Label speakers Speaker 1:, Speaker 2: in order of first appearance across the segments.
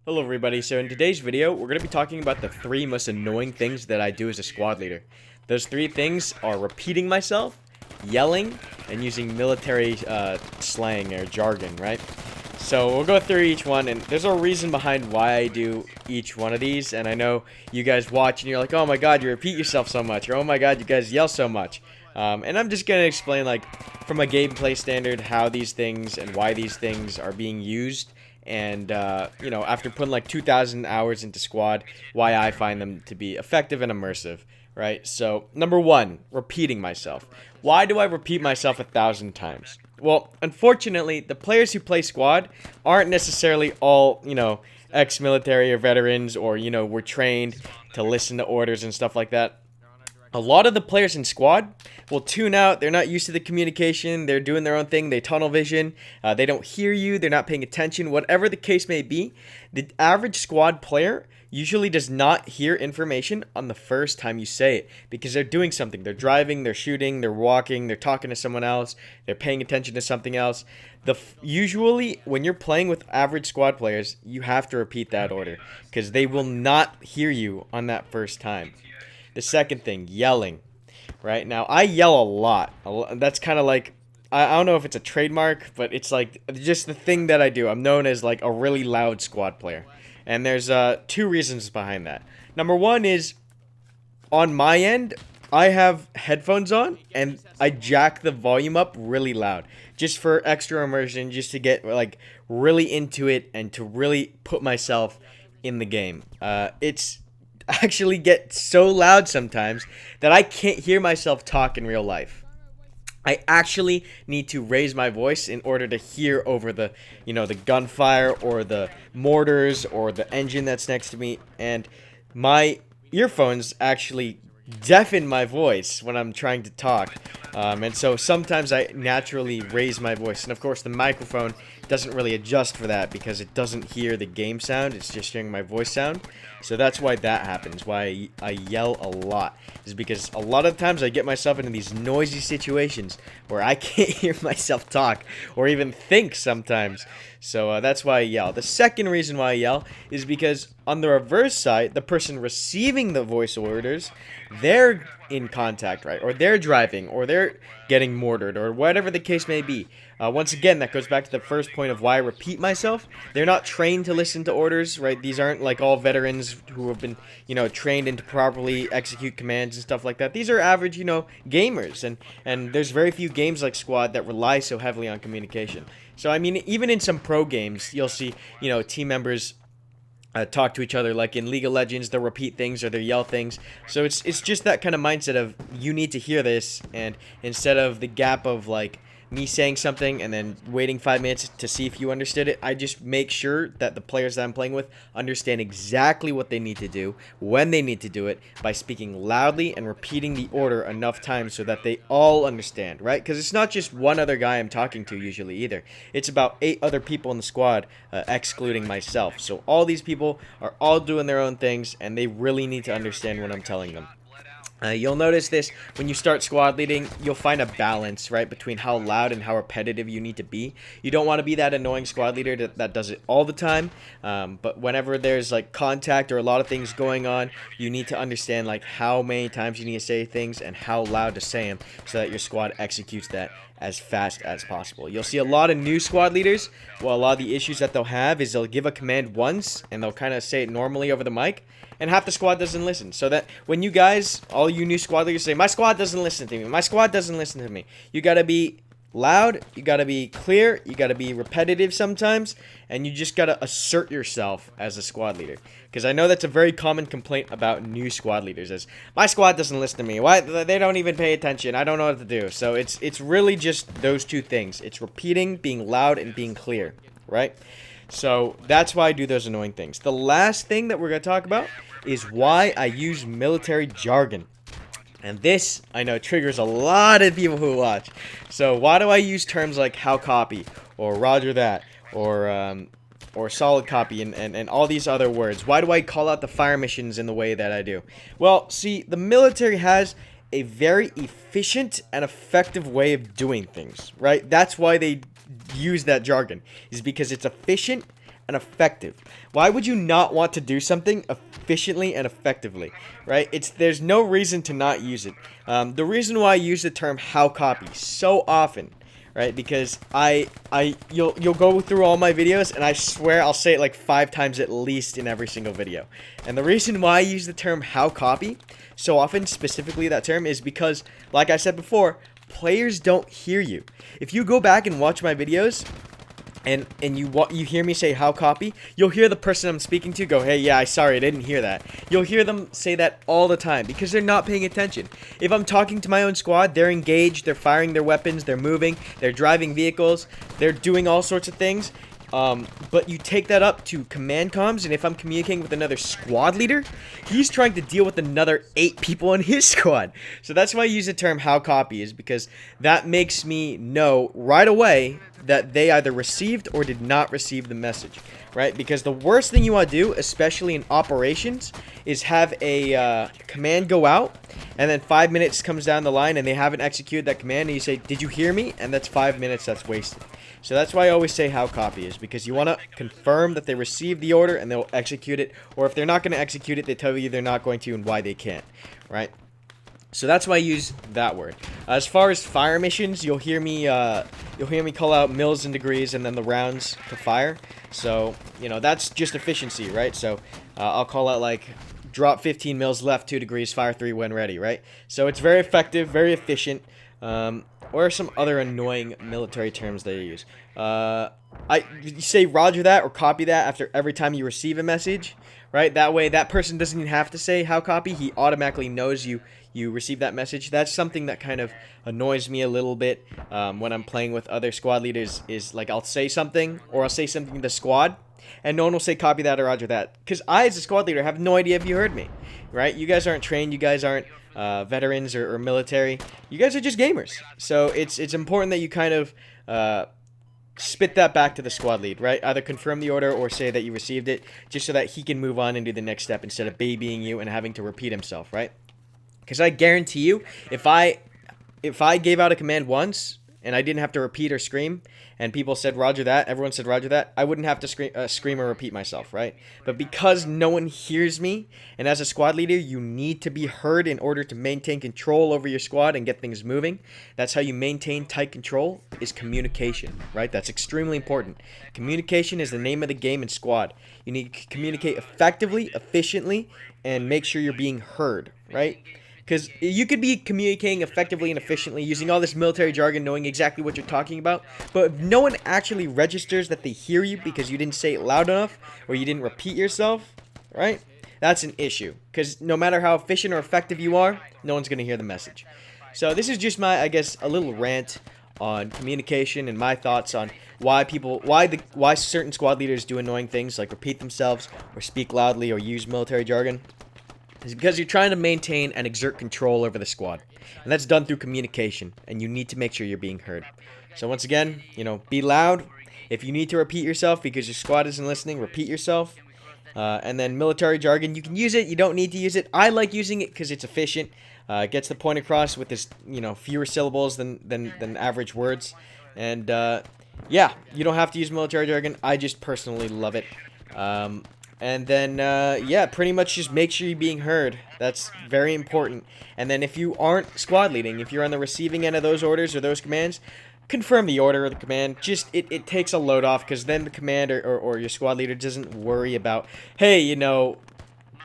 Speaker 1: Hello everybody, so in today's video, we're going to be talking about the 3 most annoying things that I do as a squad leader. Those 3 things are repeating myself, yelling, and using military slang or jargon, right? So we'll go through each one, and there's a reason behind why I do each one of these, and I know you guys watch and you're like, oh my god, you repeat yourself so much, or oh my god, you guys yell so much. And I'm just going to explain, like, from a gameplay standard, how these things and why these things are being used. And, you know, after putting like 2,000 hours into squad, why I find them to be effective and immersive, right? So, number 1, repeating myself. Why do I repeat myself 1,000 times? Well, unfortunately, the players who play squad aren't necessarily all, you know, ex-military or veterans or, you know, were trained to listen to orders and stuff like that. A lot of the players in squad will tune out. They're not used to the communication. They're doing their own thing. They tunnel vision. They don't hear you. They're not paying attention. Whatever the case may be, the average squad player usually does not hear information on the first time you say it because they're doing something. They're driving, they're shooting, they're walking, they're talking to someone else, they're paying attention to something else. Usually, when you're playing with average squad players, you have to repeat that order because they will not hear you on that first time. The second thing, yelling, right? Now, I yell a lot. That's kind of like, I don't know if it's a trademark, but it's like just the thing that I do. I'm known as like a really loud squad player. And there's 2 reasons behind that. Number 1 is, on my end, I have headphones on, and I jack the volume up really loud. Just for extra immersion, just to get like really into it and to really put myself in the game. It's actually get so loud sometimes that I can't hear myself talk in real life. I actually need to raise my voice in order to hear over the, you know, the gunfire or the mortars or the engine that's next to me, and my earphones actually deafen my voice when I'm trying to talk. And so sometimes I naturally raise my voice, and of course the microphone doesn't really adjust for that because it doesn't hear the game sound, it's just hearing my voice sound. So that's why that happens, why I yell a lot, is because a lot of times I get myself into these noisy situations where I can't hear myself talk or even think sometimes. So that's why I yell. The second reason why I yell is because on the reverse side, the person receiving the voice orders, they're in contact, right? Or they're driving, or they're getting mortared, or whatever the case may be. Once again, that goes back to the first point of why I repeat myself. They're not trained to listen to orders, right? These aren't like all veterans who have been, you know, trained into properly execute commands and stuff like that. These are average, you know, gamers, and there's very few games like Squad that rely so heavily on communication. So, I mean, even in some pro games, you'll see, you know, team members talk to each other, like in League of Legends, they'll repeat things or they'll yell things. So it's just that kind of mindset of, you need to hear this, and instead of the gap of like me saying something and then waiting 5 minutes to see if you understood it, I just make sure that the players that I'm playing with understand exactly what they need to do, when they need to do it, by speaking loudly and repeating the order enough times so that they all understand, right? Because it's not just one other guy I'm talking to usually either. It's about 8 other people in the squad, excluding myself. So all these people are all doing their own things, and they really need to understand what I'm telling them. You'll notice this when you start squad leading. You'll find a balance, right, between how loud and how repetitive you need to be. You don't want to be that annoying squad leader that does it all the time, but whenever there's like contact or a lot of things going on, you need to understand like how many times you need to say things and how loud to say them so that your squad executes that as fast as possible. You'll see a lot of new squad leaders. Well, a lot of the issues that they'll have is they'll give a command once and they'll kind of say it normally over the mic, and half the squad doesn't listen. So that when you guys, all you new squad leaders, say, my squad doesn't listen to me, my squad doesn't listen to me, you gotta be loud, you gotta be clear, you gotta be repetitive sometimes, and you just gotta assert yourself as a squad leader. Because I know that's a very common complaint about new squad leaders, is my squad doesn't listen to me, why they don't even pay attention, I don't know what to do. So it's really just those 2 things. It's repeating, being loud, and being clear, right? So that's why I do those annoying things. The last thing that we're gonna talk about is why I use military jargon. And this, I know, triggers a lot of people who watch. So why do I use terms like how copy, or roger that, or solid copy, and all these other words? Why do I call out the fire missions in the way that I do? Well, see, the military has a very efficient and effective way of doing things, right? That's why they use that jargon, is because it's efficient and effective. Why would you not want to do something efficiently and effectively, right? There's no reason to not use it. The reason why I use the term how copy so often, right? Because you'll go through all my videos, and I swear I'll say it like 5 times at least in every single video. And the reason why I use the term how copy so often, specifically that term, is because, like I said before, players don't hear you. If you go back and watch my videos, and you hear me say how copy, you'll hear the person I'm speaking to go, hey, yeah, sorry, I didn't hear that. You'll hear them say that all the time because they're not paying attention. If I'm talking to my own squad, they're engaged, they're firing their weapons, they're moving, they're driving vehicles, they're doing all sorts of things. But you take that up to command comms, and if I'm communicating with another squad leader, he's trying to deal with another 8 people in his squad. So that's why I use the term how copy, is because that makes me know right away that they either received or did not receive the message, right? Because the worst thing you want to do, especially in operations, is have a command go out, and then 5 minutes comes down the line and they haven't executed that command, and you say, did you hear me? And that's 5 minutes that's wasted. So that's why I always say how copy is, because you want to confirm that they received the order and they'll execute it, or if they're not going to execute it, they tell you they're not going to and why they can't, right? So that's why I use that word. As far as fire missions, you'll hear me call out mils and degrees and then the rounds to fire. So, you know, that's just efficiency, right? So I'll call out like drop 15 mils left 2 degrees, fire 3 when ready, right? So it's very effective, very efficient. Or some other annoying military terms they use. You say roger that or copy that after every time you receive a message, right? That way that person doesn't even have to say how copy. He automatically knows you receive that message. That's something that kind of annoys me a little bit when I'm playing with other squad leaders, is like I'll say something, or I'll say something to the squad, and no one will say copy that or roger that. Because I, as a squad leader, have no idea if you heard me, right? You guys aren't trained. You guys aren't veterans or military. You guys are just gamers. So it's important that you kind of spit that back to the squad lead, right? Either confirm the order or say that you received it, just so that he can move on and do the next step instead of babying you and having to repeat himself, right? Because I guarantee you, if I gave out a command once and I didn't have to repeat or scream, and people said roger that, everyone said roger that, I wouldn't have to scream or repeat myself, right? But because no one hears me, and as a squad leader, you need to be heard in order to maintain control over your squad and get things moving. That's how you maintain tight control, is communication, right? That's extremely important. Communication is the name of the game in squad. You need to communicate effectively, efficiently, and make sure you're being heard, right? Because you could be communicating effectively and efficiently using all this military jargon, knowing exactly what you're talking about, but if no one actually registers that they hear you because you didn't say it loud enough or you didn't repeat yourself, right? That's an issue. Because no matter how efficient or effective you are, no one's going to hear the message. So this is just my, I guess, a little rant on communication and my thoughts on why certain squad leaders do annoying things like repeat themselves or speak loudly or use military jargon. Is because you're trying to maintain and exert control over the squad. And that's done through communication, and you need to make sure you're being heard. So once again, you know, be loud. If you need to repeat yourself because your squad isn't listening, repeat yourself. And then military jargon, you can use it, you don't need to use it. I like using it because it's efficient. It gets the point across with this, you know, fewer syllables than average words. And yeah, you don't have to use military jargon. I just personally love it. And then, yeah, pretty much just make sure you're being heard. That's very important. And then if you aren't squad leading, if you're on the receiving end of those orders or those commands, confirm the order or the command. Just, it takes a load off, because then the command or your squad leader doesn't worry about, hey, you know,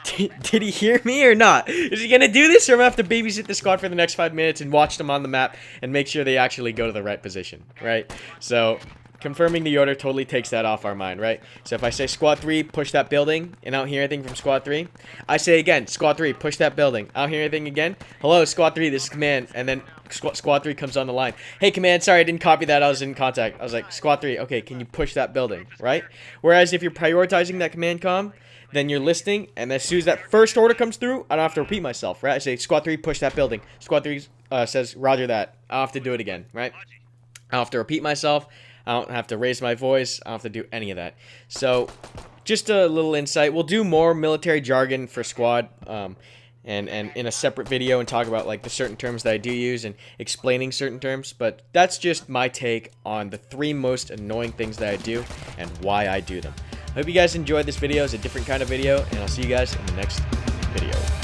Speaker 1: did he hear me or not? Is he going to do this, or am I going to have to babysit the squad for the next 5 minutes and watch them on the map and make sure they actually go to the right position, right? So confirming the order totally takes that off our mind, right? So if I say squad 3, push that building, and I don't hear anything from squad 3, I say again, squad 3, push that building. I don't hear anything again. Hello, squad 3, this is command. And then squad 3 comes on the line. Hey, command, sorry, I didn't copy that. I was in contact. I was like, squad 3, okay, can you push that building, right? Whereas if you're prioritizing that command comm, then you're listening, and as soon as that first order comes through, I don't have to repeat myself, right? I say, squad 3, push that building. Squad 3 says, roger that. I don't have to do it again, right? I don't have to repeat myself. I don't have to raise my voice. I don't have to do any of that. So, just a little insight. We'll do more military jargon for squad, and in a separate video, and talk about like the certain terms that I do use and explaining certain terms. But that's just my take on the 3 most annoying things that I do and why I do them. Hope you guys enjoyed this video. It's a different kind of video, and I'll see you guys in the next video.